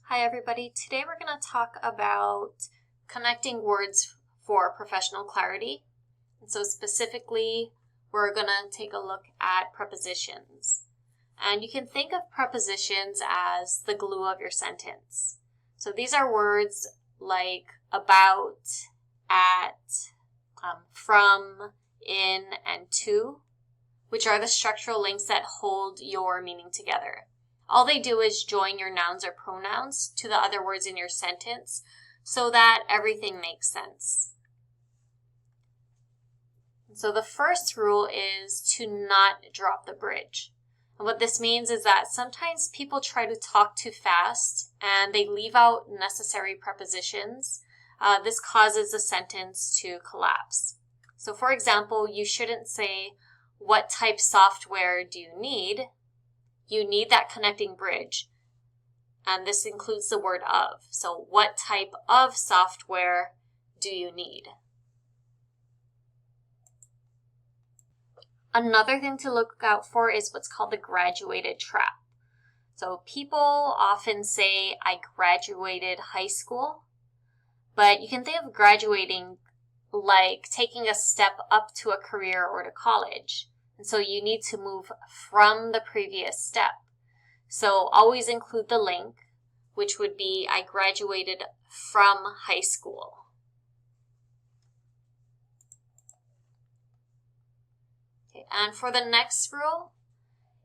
Hi everybody, today we're going to talk about connecting words for professional clarity. And so specifically, we're going to take a look at prepositions. And you can think of prepositions as the glue of your sentence. So these are words like about, at, from, in, and to, which are the structural links that hold your meaning together. All they do is join your nouns or pronouns to the other words in your sentence so that everything makes sense. So the first rule is to not drop the bridge. And what this means is that sometimes people try to talk too fast and they leave out necessary prepositions. This causes the sentence to collapse. So for example, you shouldn't say, "What type software do you need?" You need that connecting bridge, and this includes the word of. So what type of software do you need? Another thing to look out for is what's called the graduated trap. So people often say, "I graduated high school," but you can think of graduating like taking a step up to a career or to college. And so you need to move from the previous step. So always include the link, which would be, "I graduated from high school." Okay, and for the next rule,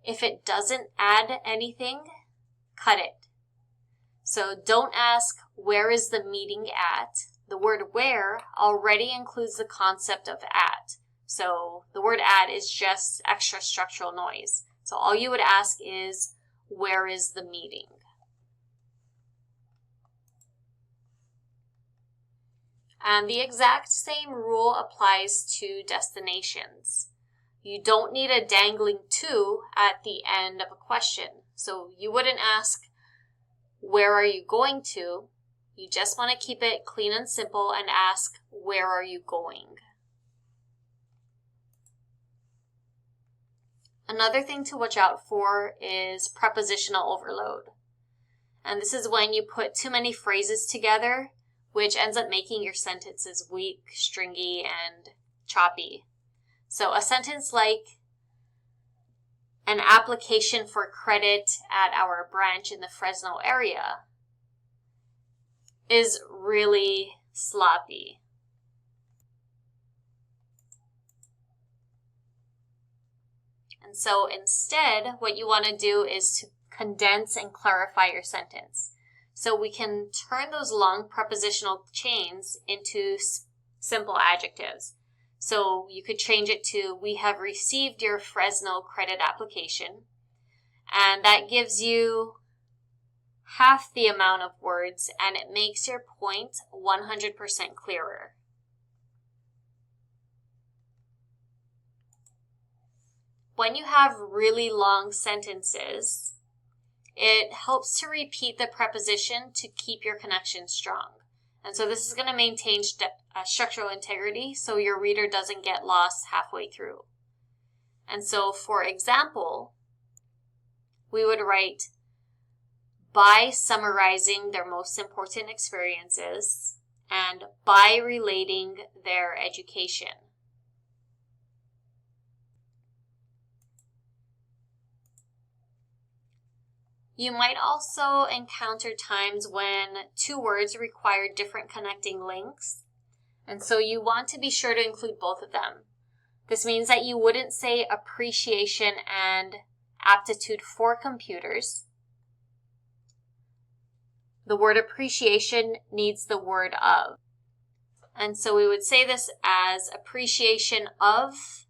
if it doesn't add anything, cut it. So don't ask, "Where is the meeting at?" The word "where" already includes the concept of "at." So the word "at" is just extra structural noise. So all you would ask is, "Where is the meeting?" And the exact same rule applies to destinations. You don't need a dangling "to" at the end of a question. So you wouldn't ask, "Where are you going to?" You just want to keep it clean and simple and ask, "Where are you going?" Another thing to watch out for is prepositional overload. And this is when you put too many phrases together, which ends up making your sentences weak, stringy, and choppy. So a sentence like, "An application for credit at our branch in the Fresno area," is really sloppy. And so instead, what you want to do is to condense and clarify your sentence. So we can turn those long prepositional chains into simple adjectives. So you could change it to, "We have received your Fresno credit application." And that gives you half the amount of words and it makes your point 100% clearer. When you have really long sentences, it helps to repeat the preposition to keep your connection strong. And so this is going to maintain structural integrity so your reader doesn't get lost halfway through. And so, for example, we would write, "By summarizing their most important experiences and by relating their education." You might also encounter times when two words require different connecting links, and so you want to be sure to include both of them. This means that you wouldn't say appreciation and aptitude for computers. The word appreciation needs the word of. And so we would say this as appreciation of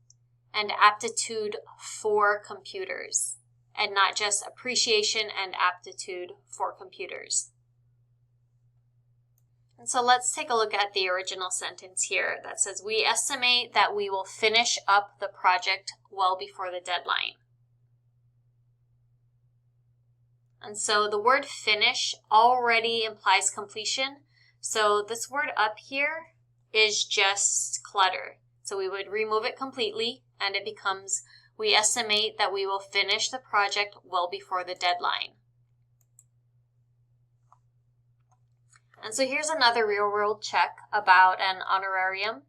and aptitude for computers, and not just appreciation and aptitude for computers. And so let's take a look at the original sentence here that says, "We estimate that we will finish up the project well before the deadline." And so the word "finish" already implies completion. So this word up here is just clutter. So we would remove it completely and it becomes, "We estimate that we will finish the project well before the deadline." And so here's another real-world check about an honorarium.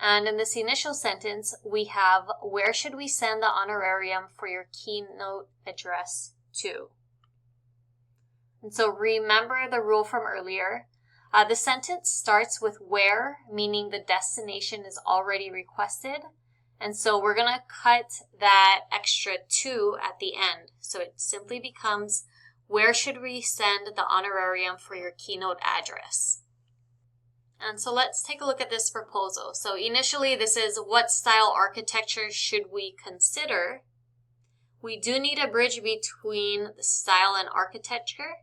And in this initial sentence, we have, where should we send the honorarium for your keynote address to? And so remember the rule from earlier. The sentence starts with where, meaning the destination is already requested. And so we're going to cut that extra to at the end. So it simply becomes, where should we send the honorarium for your keynote address? And so let's take a look at this proposal. So initially, this is, what style architecture should we consider? We do need a bridge between the style and architecture.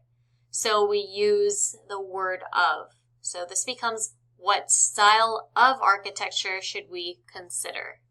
So we use the word of. So this becomes, what style of architecture should we consider?